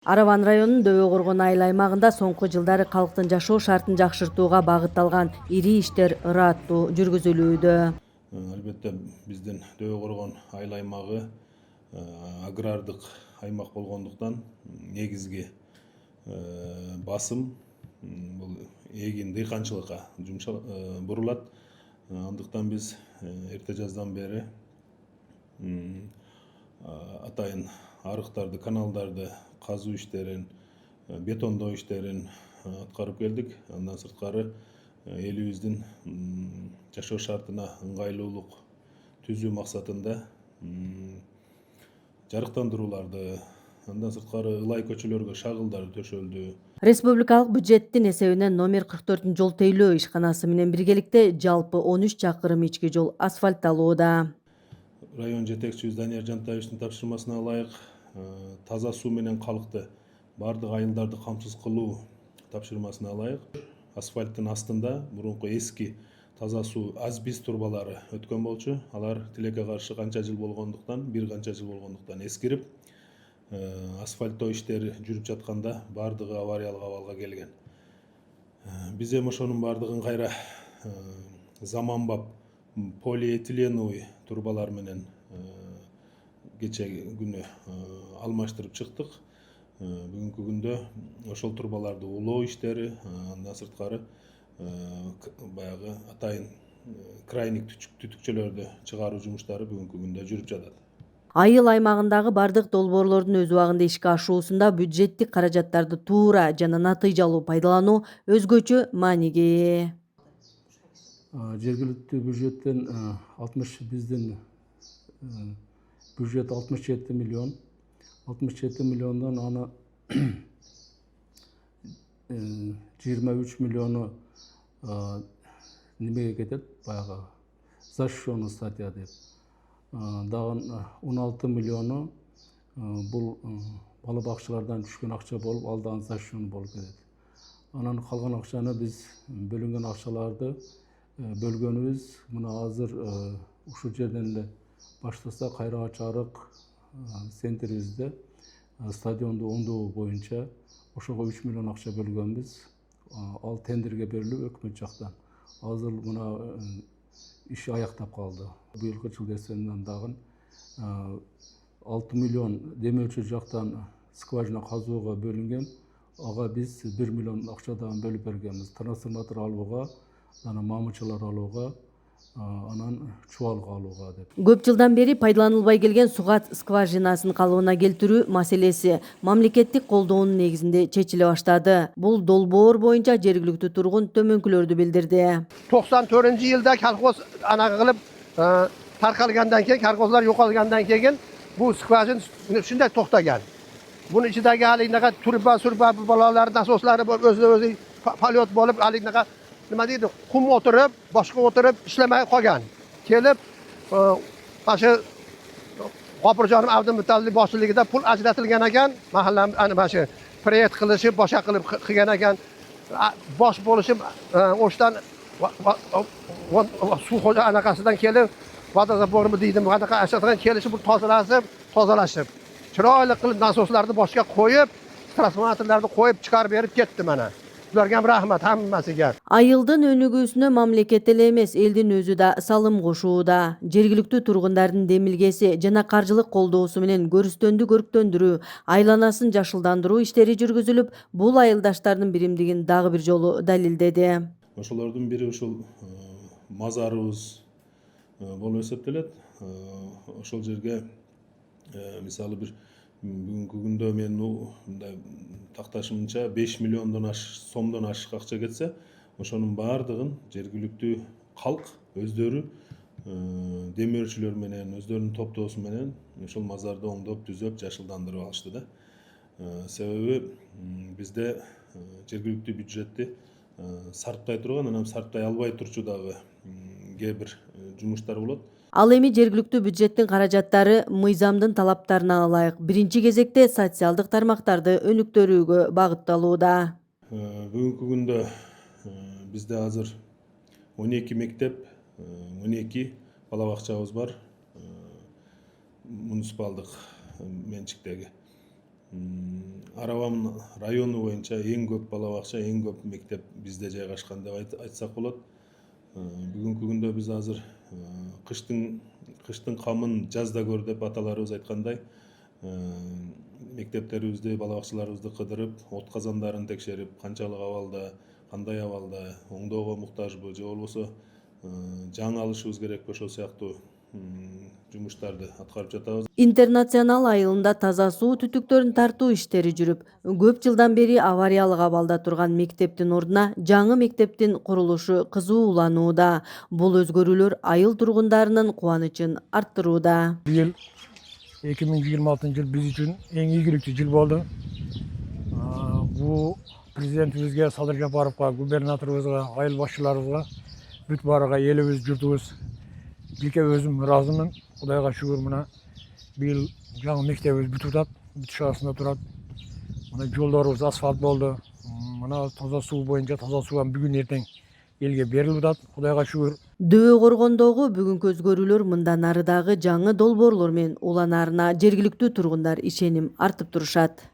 Араван районунун Дөбө Коргон айыл аймагында соңку жылдары калктын жашоо шартын жакшыртууга багытталган ири иштер ыраттуу жүргүзүлүүдө. Албетте биздин Дөбө Коргон айыл аймагы агрардык аймак болгондуктан негизги басым бул эгин дыйканчылыкка бурулат. Андыктан биз эрте жаздан бери атайын арыктарды, каналдарды казуу иштерин, бетондоо иштерин аткарып келдик. Андан сырткары элибиздин жашоо шартына ыңгайлуулук түзүү максатында жарыктандырууларды, андан сырткары ылай көчөлөргө шагылдар төшөлдү. Республикалык бюджеттин эсебинен номер 44 жол тейлөө ишканасы менен биргеликте жалпы 13 чакырым ички жол асфальтталууда. Район жетекчибиз Данияр Жантаевичтин тапшырмасына ылайык таза суу менен калкты бардык айылдарды камсыз кылуу тапшырмасына ылайык асфальттын астында мурунку эски таза суу азбиз турбалары өткөн болчу. Алар тилекке каршы канча жыл болгондуктан, бир канча жыл болгондуктан эскирип, асфальттоо иштери жүрүп жатканда бардыгы авариялык абалга келген. Биз эми ошонун бардыгын кайра заманбап полиэтиленовый турбалар менен кечеги күнү алмаштырып чыктык. Бүгүнкү күндө ошол турбаларды улоо иштери, андан сырткары баягы атайын крайник түтүкчөлөрдү чыгаруу жумуштары бүгүнкү күндө жүрүп жатат. Айыл аймагындагы бардык долбоорлордун өз убагында ишке ашуусунда бюджеттик каражаттарды туура жана натыйжалуу пайдалануу өзгөчө мааниге ээ. Жергиликтүү бюджеттен 60 биздин бюджет 67 миллион. 67 миллиондон аны 23 миллиону немеге кетет, баягы защищенный статья деп. Дагы 16 миллиону бул бала бакчалардан түшкөн акча болуп, ал дагы защищенный болуп кетет. Анан калган акчаны биз бөлүнгөн акчаларды бөлгөнүбүз мына азыр ушул жерден эле баштаса Кайра Чарык центрибизде стадионду оңдоо боюнча ошого 3 миллион акча бөлгөнбүз. Ал тендерге берилип өкмөт жактан. Азыр мына иш аяктап калды. Быйылкы жыл эсебинен дагы 6 миллион демөөрчү жактан скважина казууга бөлүнген. Ага биз 1 миллион акчадан бөлүп бергенбиз. Трансформатор алууга, анан мамычалар алууга, анан чубалык алууга деп. Көп жылдан бери пайдаланылбай келген сугат скважинасын калыбына келтирүү маселеси мамлекеттик колдоонун негизинде чечиле баштады. Бул долбоор боюнча жергиликтүү тургун төмөнкүлөрдү билдирди. 94-жылда колхоз анага кылып таркалгандан кийин, колхозлар жоколгандан кийин бул скважина ушундай токтоган. Bunun içindeki haline turba balalar, nasoslari özü palyot bolup haline nima deydi, kum oturup, boshqa oturup ishlamay qolgan. Kelib, o'sha G'ofurjon Abdumutallib boshchiligida pul ajratilgan ekan, mahallam ana shu proyekt qilishib, boshqa qilib qilgan ekan. Bosh bo'lishib, o'shdan suv xo'ja anaqasidan kelib, vodozabormi deydim, anaqa ashadgan kelishi bu tozalashib. Chiroyli qilib nasoslarni boshqa qo'yib, transformatorlarni qo'yib chiqarib berib ketdi mana. Ularga ham rahmat hammasiga. Айылдын өнүгүүсүнө мамлекет эле эмес, элдин өзү да салым кошууда. Жергиликтүү тургундардын демилгеси жана каржылык колдоосу менен көрүстөндү көрктөндүрүү, айланасын жашылдандыруу иштери жүргүзүлүп, бул айылдаштардын биримдигин дагы бир жолу далилдеди. Ошолордун бири ушул мазарыбыз болуп эсептелет. Ошол жерге мисалы бир бүгүнкү күндө мен мындай такташымча 5 миллиондон сомдон ашык акча кетсе, ошонун баардыгын жергиликтүү калк өздөрү демөөрчүлөр менен, өздөрүнүн топтоосу менен ошол мазарды оңдоп, түзөп, жашылдандырып алышты да. Себеби бизде жергиликтүү бюджетти сарптай турган, анан сарптай албай турчу дагы кээ бир жумуштар болот. Ал эми жергиликтүү бюджеттин каражаттары мыйзамдын талаптарына ылайык биринчи кезекте социалдык тармактарды өнүктүрүүгө багытталууда. Бүгүнкү күндө бизде азыр 12 мектеп, 12 бала бакчабыз бар. Муниципалдык менчиктеги. Арабам району боюнча эң көп бала бакча, эң көп мектеп бизде жайгашкан деп айтсак болот. Бүгүнкү күндө биз азыр кыштын камын жазда көр деп аталарыбыз айткандай, мектептерибизди, бала бакчаларыбызды кыдырып, от казандарын текшерип, канчалык абалда, кандай абалда, оңдоого муктажбы же болбосо жаңы алышыбыз керекпи, ошол сыяктуу жумуштарды аткарып жатабыз. Интернационал айылында таза суу түтүктөрүн тартуу иштери жүрүп, көп жылдан бери авариялык абалда турган мектептин ордуна жаңы мектептин курулушу кызуу уланууда. Бул өзгөрүүлөр айыл тургундарынын кубанычын арттырууда. Быйыл 2026 жыл биз үчүн эң ийгиликтүү жыл болду. Бул президентибизге, Садыр Жапаровго, губернаторубузга, айыл башчыларыбызга, бүт баарыга элибиз, журтубуз, жеке өзүм ыраазымын. Кудайга шүгүр, мына быйыл жаңы мектебибиз бүтүп атат, бүтүш арасында турат. Мына жолдорубуз асфальт болду. Мына таза суу боюнча таза суу бүгүн эртең элге берилип атат. Кудайга шүгүр. Дөбө Коргондогу бүгүнкү өзгөрүүлөр мындан ары дагы жаңы долбоорлор менен уланарына жергиликтүү тургундар ишеним артып турушат.